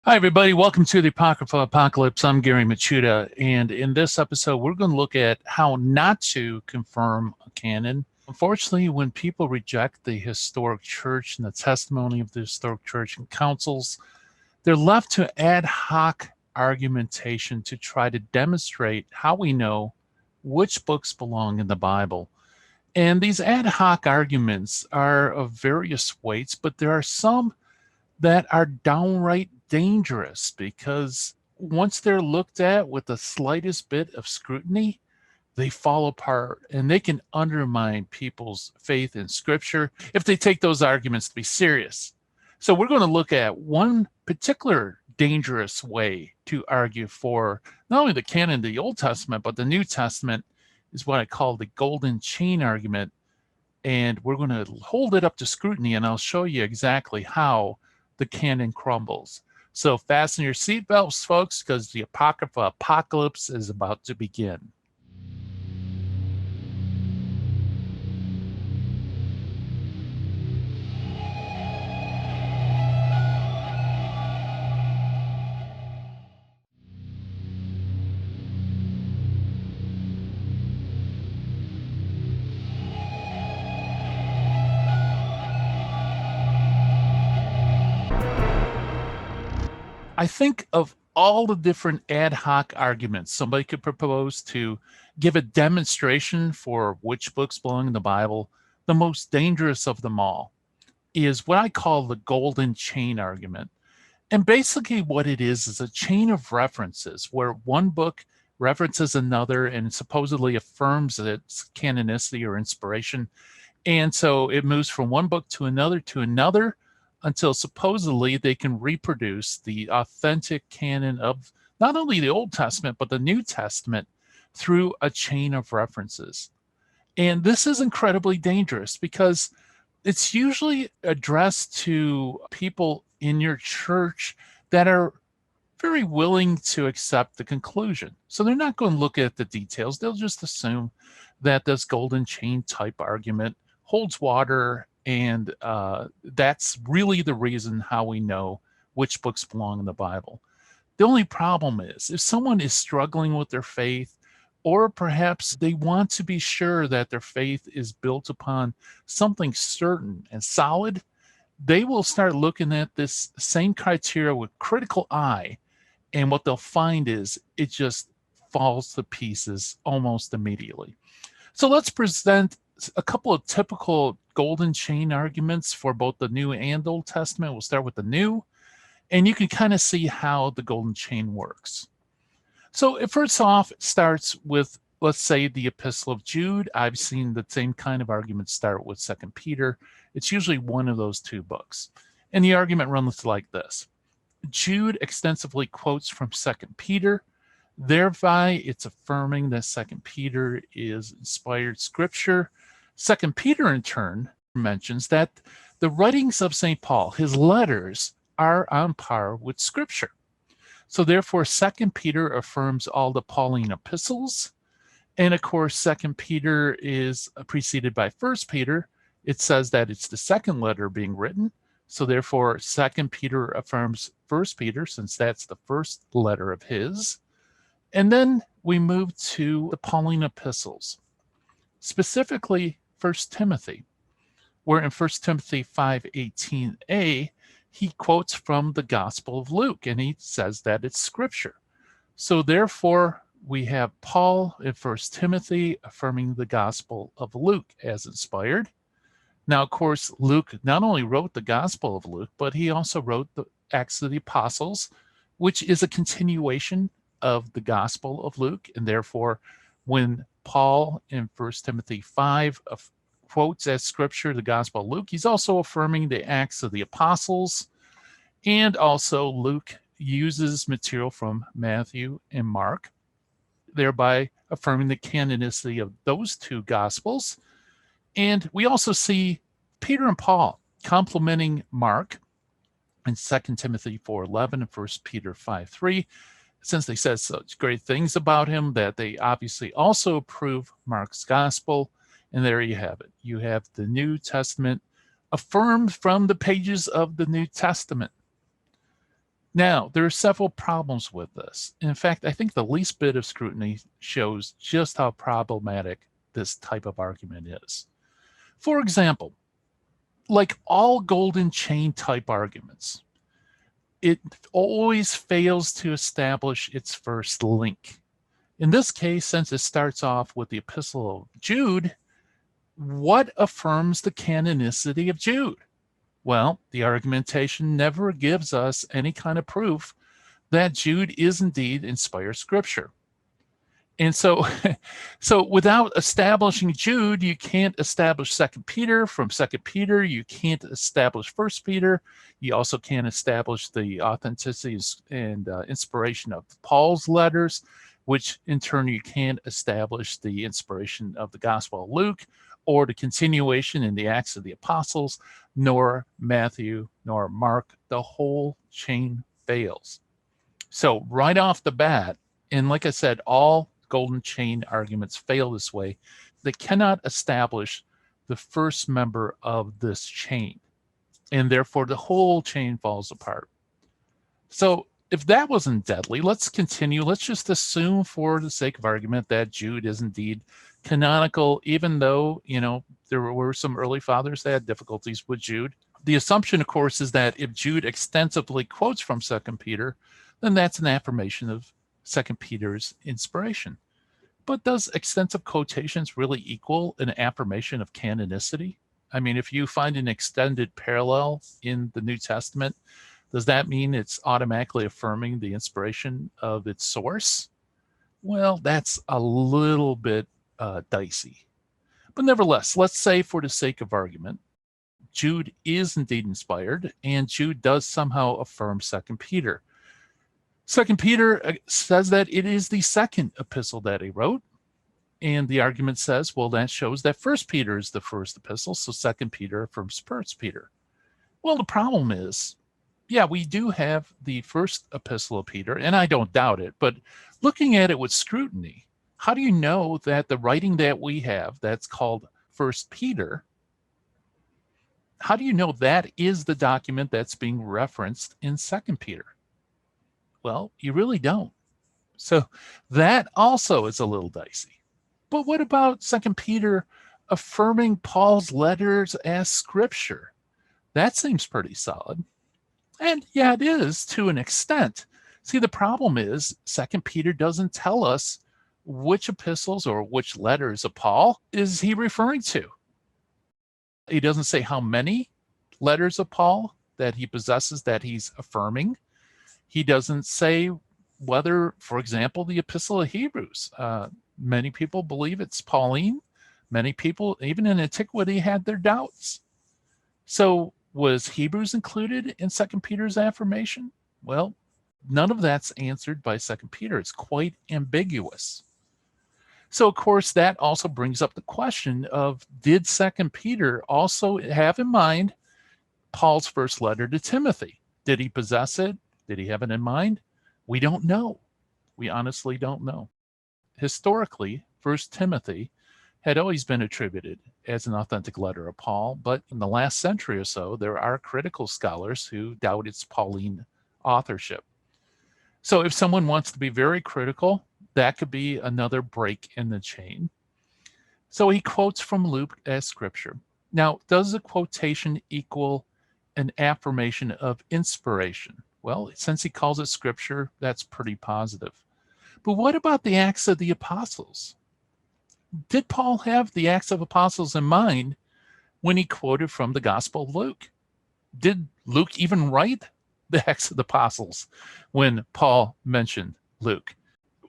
Hi, everybody. Welcome to the Apocrypha Apocalypse. I'm Gary Machuda, and in this episode, we're going to look at how not to confirm a canon. Unfortunately, when people reject the historic church and the testimony of the historic church and councils, they're left to ad hoc argumentation to try to demonstrate how we know which books belong in the Bible. And these ad hoc arguments are of various weights, but there are some that are downright dangerous because once they're looked at with the slightest bit of scrutiny, they fall apart and they can undermine people's faith in scripture if they take those arguments to be serious. So, we're going to look at one particular dangerous way to argue for not only the canon of the Old Testament, but the New Testament is what I call the golden chain argument. And we're going to hold it up to scrutiny, and I'll show you exactly how the canon crumbles. So fasten your seatbelts, folks, because the Apocrypha apocalypse is about to begin. I think of all the different ad hoc arguments somebody could propose to give a demonstration for which books belong in the Bible, the most dangerous of them all is what I call the golden chain argument. And basically, what it is a chain of references where one book references another and supposedly affirms its canonicity or inspiration. And so it moves from one book to another until supposedly they can reproduce the authentic canon of not only the Old Testament, but the New Testament through a chain of references. And this is incredibly dangerous because it's usually addressed to people in your church that are very willing to accept the conclusion. So they're not going to look at the details. They'll just assume that this golden chain type argument holds water. And that's really the reason how we know which books belong in the Bible. The only problem is if someone is struggling with their faith, or perhaps they want to be sure that their faith is built upon something certain and solid, they will start looking at this same criteria with critical eye. And what they'll find is it just falls to pieces almost immediately. So let's present a couple of typical golden chain arguments for both the New and Old Testament. We'll start with the New, and you can kind of see how the golden chain works. So it first off starts with, let's say, the Epistle of Jude. I've seen the same kind of argument start with Second Peter. It's usually one of those two books. And the argument runs like this. Jude extensively quotes from Second Peter. Thereby, it's affirming that Second Peter is inspired scripture. Second Peter, in turn, mentions that the writings of St. Paul, his letters, are on par with scripture. So therefore, Second Peter affirms all the Pauline epistles. And of course, Second Peter is preceded by First Peter. It says that it's the second letter being written. So therefore, Second Peter affirms First Peter, since that's the first letter of his. And then we move to the Pauline epistles, specifically First Timothy, where in First Timothy 5:18a, he quotes from the Gospel of Luke, and he says that it's scripture. So therefore, we have Paul in First Timothy affirming the Gospel of Luke as inspired. Now, of course, Luke not only wrote the Gospel of Luke, but he also wrote the Acts of the Apostles, which is a continuation of the Gospel of Luke. And therefore, when Paul in First Timothy 5 quotes as scripture the Gospel of Luke, he's also affirming the Acts of the Apostles. And also, Luke uses material from Matthew and Mark, thereby affirming the canonicity of those two Gospels. And we also see Peter and Paul complementing Mark in 2 Timothy 4:11 and 1 Peter 5:3, since they said such great things about him that they obviously also approve Mark's gospel. And there you have it. You have the New Testament affirmed from the pages of the New Testament. Now, there are several problems with this. In fact, I think the least bit of scrutiny shows just how problematic this type of argument is. For example, like all golden chain type arguments, it always fails to establish its first link. In this case, since it starts off with the Epistle of Jude, what affirms the canonicity of Jude? Well, the argumentation never gives us any kind of proof that Jude is indeed inspired scripture. And so, so without establishing Jude, you can't establish Second Peter. From Second Peter, you can't establish First Peter. You also can't establish the authenticity and inspiration of Paul's letters, which in turn you can't establish the inspiration of the Gospel of Luke or the continuation in the Acts of the Apostles, nor Matthew, nor Mark. The whole chain fails. So right off the bat, and like I said, all golden chain arguments fail this way. They cannot establish the first member of this chain, and therefore the whole chain falls apart. So if that wasn't deadly, let's continue. Let's just assume for the sake of argument that Jude is indeed canonical, even though, there were some early fathers that had difficulties with Jude. The assumption, of course, is that if Jude extensively quotes from Second Peter, then that's an affirmation of Second Peter's inspiration. But does extensive quotations really equal an affirmation of canonicity? I mean, if you find an extended parallel in the New Testament, does that mean it's automatically affirming the inspiration of its source? Well, that's a little bit dicey. But nevertheless, let's say for the sake of argument, Jude is indeed inspired, and Jude does somehow affirm Second Peter. Second Peter says that it is the second epistle that he wrote, and the argument says, well, that shows that First Peter is the first epistle, so Second Peter affirms First Peter. Well, the problem is, yeah, we do have the first epistle of Peter, and I don't doubt it, but looking at it with scrutiny, how do you know that the writing that we have that's called First Peter, how do you know that is the document that's being referenced in Second Peter? Well, you really don't. So that also is a little dicey. But what about Second Peter affirming Paul's letters as scripture? That seems pretty solid. And yeah, it is to an extent. See, the problem is Second Peter doesn't tell us which epistles or which letters of Paul is he referring to. He doesn't say how many letters of Paul that he possesses that he's affirming. He doesn't say whether, for example, the Epistle of Hebrews. Many people believe it's Pauline. Many people, even in antiquity, had their doubts. So was Hebrews included in Second Peter's affirmation? Well, none of that's answered by Second Peter. It's quite ambiguous. So, of course, that also brings up the question of, did Second Peter also have in mind Paul's first letter to Timothy? Did he possess it? Did he have it in mind? We don't know. We honestly don't know. Historically, First Timothy had always been attributed as an authentic letter of Paul, but in the last century or so, there are critical scholars who doubt its Pauline authorship. So if someone wants to be very critical, that could be another break in the chain. So he quotes from Luke as scripture. Now, does the quotation equal an affirmation of inspiration? Well, since he calls it scripture, that's pretty positive. But what about the Acts of the Apostles? Did Paul have the Acts of Apostles in mind when he quoted from the Gospel of Luke? Did Luke even write the Acts of the Apostles when Paul mentioned Luke?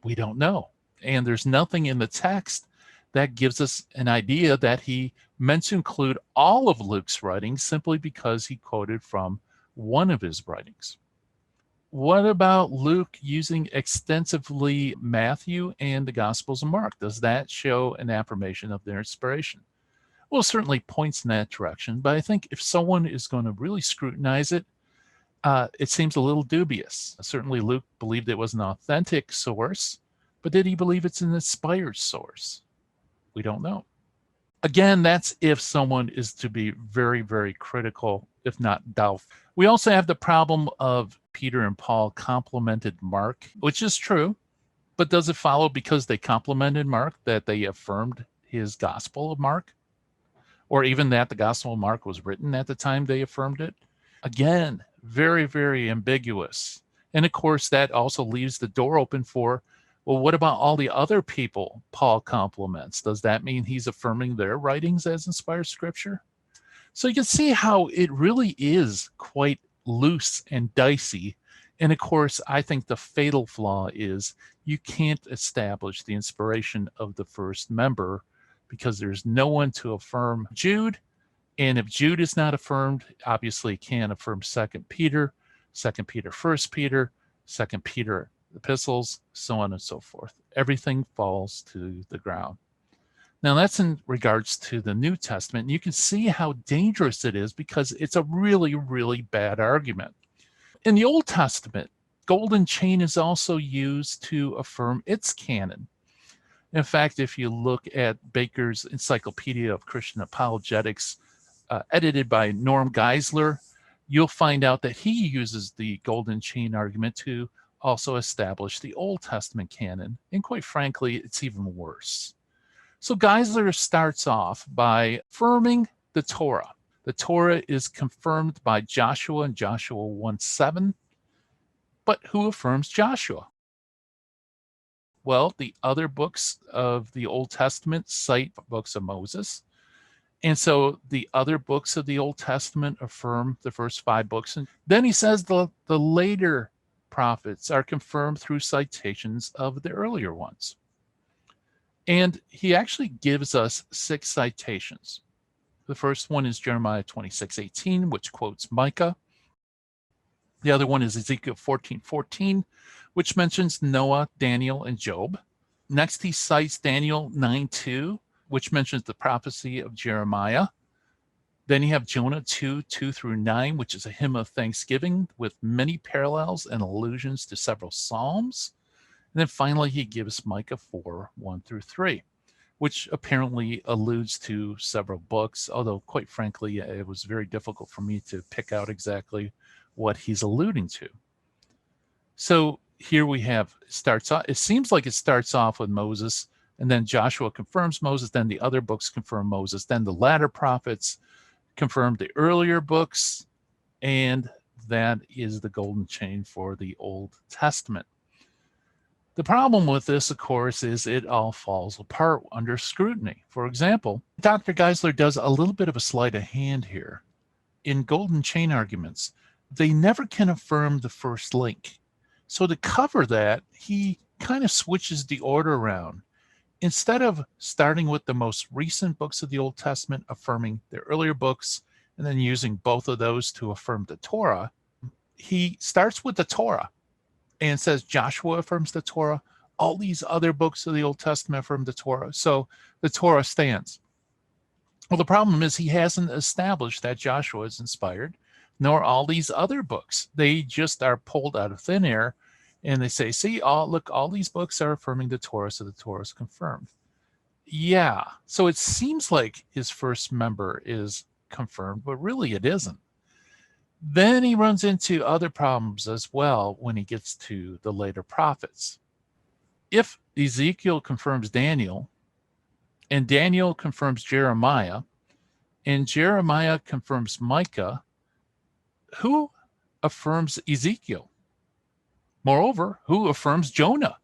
We don't know. And there's nothing in the text that gives us an idea that he meant to include all of Luke's writings simply because he quoted from one of his writings. What about Luke using extensively Matthew and the Gospels of Mark? Does that show an affirmation of their inspiration? Well, it certainly points in that direction, but I think if someone is going to really scrutinize it, it seems a little dubious. Certainly Luke believed it was an authentic source, but did he believe it's an inspired source? We don't know. Again, that's if someone is to be very, very critical, if not doubtful. We also have the problem of Peter and Paul complimented Mark, which is true, but does it follow because they complimented Mark that they affirmed his gospel of Mark? Or even that the gospel of Mark was written at the time they affirmed it? Again, very, very ambiguous. And of course, that also leaves the door open for, well, what about all the other people Paul compliments? Does that mean he's affirming their writings as inspired scripture? So you can see how it really is quite loose and dicey. And of course, I think the fatal flaw is you can't establish the inspiration of the first member because there's no one to affirm Jude. And if Jude is not affirmed, obviously can't affirm Second Peter, Second Peter, First Peter, Second Peter epistles, so on and so forth. Everything falls to the ground. Now that's in regards to the New Testament. You can see how dangerous it is because it's a really, really bad argument. In the Old Testament, golden chain is also used to affirm its canon. In fact, if you look at Baker's Encyclopedia of Christian Apologetics, edited by Norm Geisler, you'll find out that he uses the golden chain argument to also establish the Old Testament canon. And quite frankly, it's even worse. So Geisler starts off by affirming the Torah. The Torah is confirmed by Joshua in Joshua 1:7. But who affirms Joshua? Well, the other books of the Old Testament cite books of Moses. And so the other books of the Old Testament affirm the first 5 books. And then he says the later prophets are confirmed through citations of the earlier ones. And he actually gives us 6 citations. The first one is Jeremiah 26:18, which quotes Micah. The other one is Ezekiel 14:14, which mentions Noah, Daniel, and Job. Next, he cites Daniel 9:2, which mentions the prophecy of Jeremiah. Then you have Jonah 2:2 through 9, which is a hymn of thanksgiving with many parallels and allusions to several psalms. And then finally, he gives Micah 4:1 through 3, which apparently alludes to several books, although quite frankly, it was very difficult for me to pick out exactly what he's alluding to. So here we have, it seems like it starts off with Moses, and then Joshua confirms Moses, then the other books confirm Moses, then the latter prophets confirm the earlier books, and that is the golden chain for the Old Testament. The problem with this, of course, is it all falls apart under scrutiny. For example, Dr. Geisler does a little bit of a sleight of hand here. In golden chain arguments, they never can affirm the first link. So to cover that, he kind of switches the order around. Instead of starting with the most recent books of the Old Testament, affirming the earlier books, and then using both of those to affirm the Torah, he starts with the Torah and says Joshua affirms the Torah. All these other books of the Old Testament affirm the Torah. So the Torah stands. Well, the problem is he hasn't established that Joshua is inspired, nor all these other books. They just are pulled out of thin air, and they say, see, look, all these books are affirming the Torah, so the Torah is confirmed. Yeah, so it seems like his first member is confirmed, but really it isn't. Then he runs into other problems as well when he gets to the later prophets. If Ezekiel confirms Daniel, and Daniel confirms Jeremiah, and Jeremiah confirms Micah, who affirms Ezekiel? Moreover, who affirms Jonah?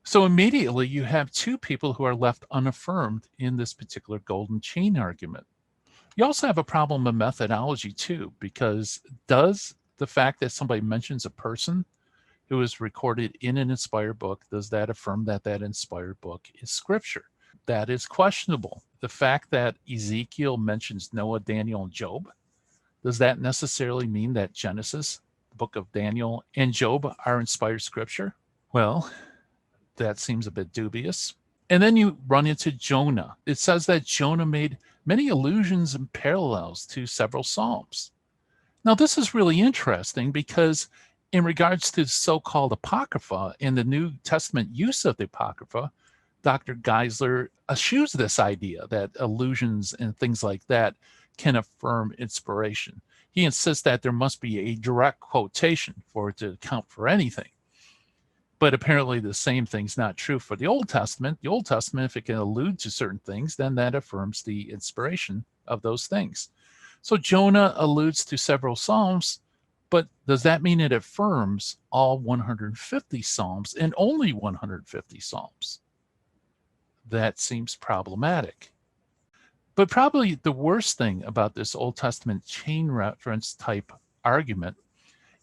So immediately you have 2 people who are left unaffirmed in this particular golden chain argument. You also have a problem of methodology too, because does the fact that somebody mentions a person who is recorded in an inspired book, does that affirm that that inspired book is scripture? That is questionable. The fact that Ezekiel mentions Noah, Daniel, and Job, does that necessarily mean that Genesis, the book of Daniel, and Job are inspired scripture? Well, that seems a bit dubious. And then you run into Jonah. It says that Jonah made many allusions and parallels to several Psalms. Now, this is really interesting because in regards to the so-called Apocrypha and the New Testament use of the Apocrypha, Dr. Geisler eschews this idea that allusions and things like that can affirm inspiration. He insists that there must be a direct quotation for it to count for anything. But apparently the same thing's not true for the Old Testament. The Old Testament, if it can allude to certain things, then that affirms the inspiration of those things. So Jonah alludes to several Psalms, but does that mean it affirms all 150 Psalms and only 150 Psalms? That seems problematic. But probably the worst thing about this Old Testament chain reference type argument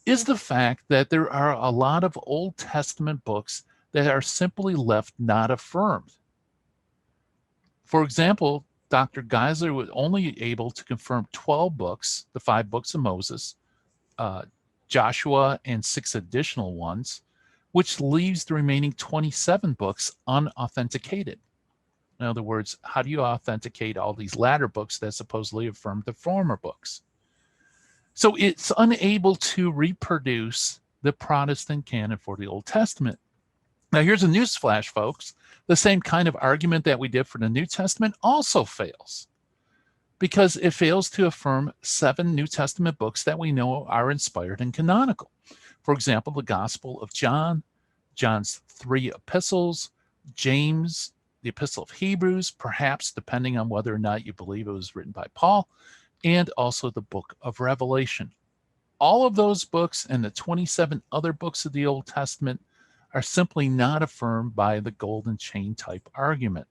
is the fact that there are a lot of Old Testament books that are simply left not affirmed. For example, Dr. Geisler was only able to confirm 12 books, the 5 books of Moses, Joshua, and 6 additional ones, which leaves the remaining 27 books unauthenticated. In other words, how do you authenticate all these latter books that supposedly affirm the former books? So it's unable to reproduce the Protestant canon for the Old Testament. Now, here's a newsflash, folks. The same kind of argument that we did for the New Testament also fails, because it fails to affirm 7 New Testament books that we know are inspired and canonical. For example, the Gospel of John, John's 3 epistles, James, the Epistle of Hebrews, perhaps depending on whether or not you believe it was written by Paul, and also the book of Revelation. All of those books and the 27 other books of the Old Testament are simply not affirmed by the golden chain type argument,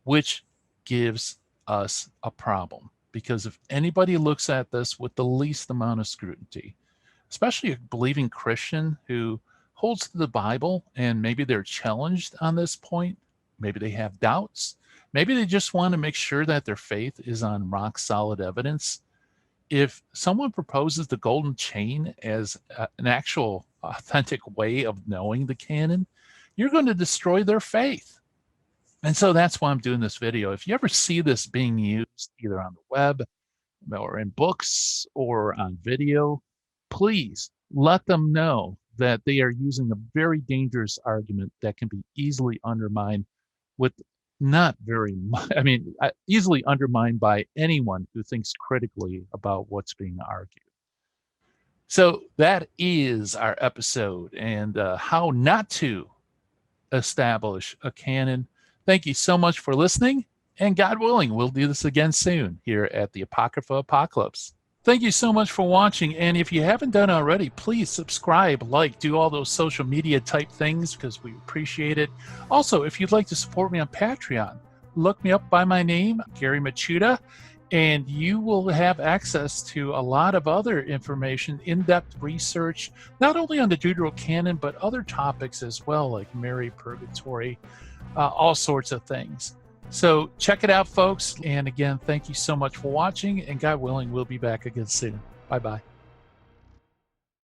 which gives us a problem. Because if anybody looks at this with the least amount of scrutiny, especially a believing Christian who holds to the Bible and maybe they're challenged on this point, maybe they have doubts, maybe they just want to make sure that their faith is on rock solid evidence. If someone proposes the golden chain as an actual authentic way of knowing the canon, you're going to destroy their faith. And so that's why I'm doing this video. If you ever see this being used either on the web or in books or on video, please let them know that they are using a very dangerous argument that can be easily undermined with not very much, easily undermined by anyone who thinks critically about what's being argued. So that is our episode and how not to establish a canon. Thank you so much for listening, and God willing, we'll do this again soon here at the Apocrypha Apocalypse. Thank you so much for watching, and if you haven't done already, please subscribe, like, do all those social media type things because we appreciate it. Also, if you'd like to support me on Patreon, look me up by my name, Gary Machuda, and you will have access to a lot of other information, in-depth research, not only on the Deuterocanon, but other topics as well, like Mary, Purgatory, all sorts of things. So check it out, folks. And again, thank you so much for watching. And God willing, we'll be back again soon. Bye-bye.